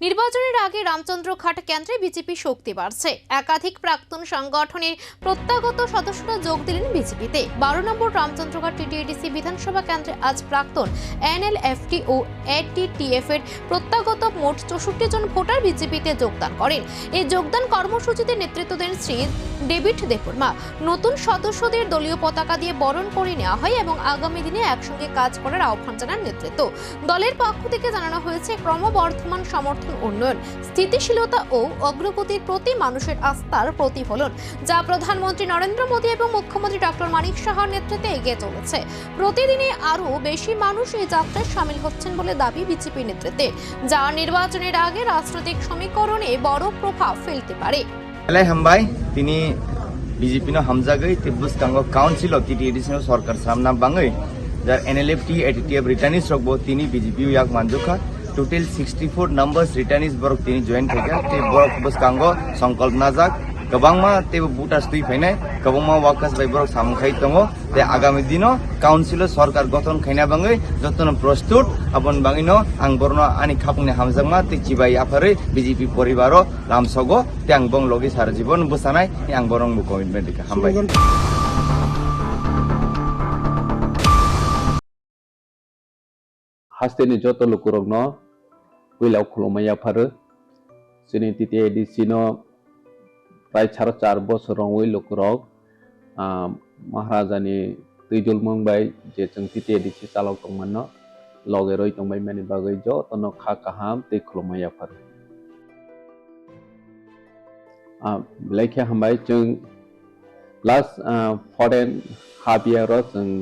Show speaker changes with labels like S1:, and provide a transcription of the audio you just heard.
S1: নির্বাচনের আগে রামচন্দ্রঘাট কেন্দ্রে বিজেপি শক্তি বাড়ছে। একাধিক প্রাক্তন সংগঠনের প্রত্যাগত সদস্যরা যোগ দিলেন বিজেপিতে। 12 নম্বর রামচন্দ্রঘাট টিটিএডিসি বিধানসভা কেন্দ্রে আজ প্রাক্তন এনএলএফটি ও এটিটিএফ এর প্রত্যাগত মোট 64 জন ভোটার বিজেপিতে যোগদান করেন। এই যোগদান কর্মসূচিতে নেতৃত্ব দেন শ্রী ডেভিড দেববর্মা। নতুন সদস্যদের দলীয় পতাকা দিয়ে বরণ করে নেওয়া হয় এবং আগামী দিনে একসঙ্গে কাজ করার আহ্বান জানান নেতৃত্ব। দলের পক্ষ থেকে জানানো হয়েছে, ক্রমবর্ধমান সমর্থন, উন্নয়ন, স্থিতিশীলতা ও অগ্রগতির প্রতি মানুষের আস্থার প্রতিফলন, যা প্রধানমন্ত্রী নরেন্দ্র মোদী এবং মুখ্যমন্ত্রী ডক্টর মানিক সাহার নেতৃত্বে এগিয়ে চলেছে। প্রতিদিনই আরও বেশি মানুষ এই যাত্রায় সামিল হচ্ছেন বলে দাবি বিজেপি নেতৃত্বে, যা নির্বাচনের আগে রাজনৈতিক সমীকরণে বড় প্রভাব ফেলতে পারে।
S2: হামবাই তিনি বিজেপি নো হামজাগৈ তিব্বুস কাঙ্গো কাউন্সিল অফ টিটিএডিসি নো সরকার সামনা বাঙৈ যার এনএলএফটি এটিটিএফ রিটার্নিস রকবো তিনি বিজেপি ইয়াক মানজুখা টোটাল 64 নাম্বারস রিটার্নিস বরক তিনি জয়েন থাকা তে বরক বস কাঙ্গো সংকল্প নাজাক गोबांमा तेबो बुटास तुई फैनाय गोबांमा वाकास बाय बरक सामखाय दंगो ते आगामी दिनो काउन्सिल सरकार गठन खैना बाङै जतन प्रस्तुत आपन बाङिनो आं बरनो आनि खापुंनि हामजांमा ते जिबाय आफारै बिजेपि परिबारो लामसगो ते आं बं लगे सारा जीवन बसानाय आं बरं बु कमिटमेन्ट दिखा हामबाय।
S3: हास्तेनि जत लुकुरगनो उइलाव खुलुमाया फारो जोंनि टिटिएडिसि नो प्राय 4 बोसोराव लुकुरग महाराजानि दैजुल मंबाय जे जों टिटिएडिसि चालक दंमोन लगे रय दंबाय माने बागै जतन खा काहाम दै खुलुमाया फारो लाइखे हामबाय जों लास्ट फरेन हाफ इयार जों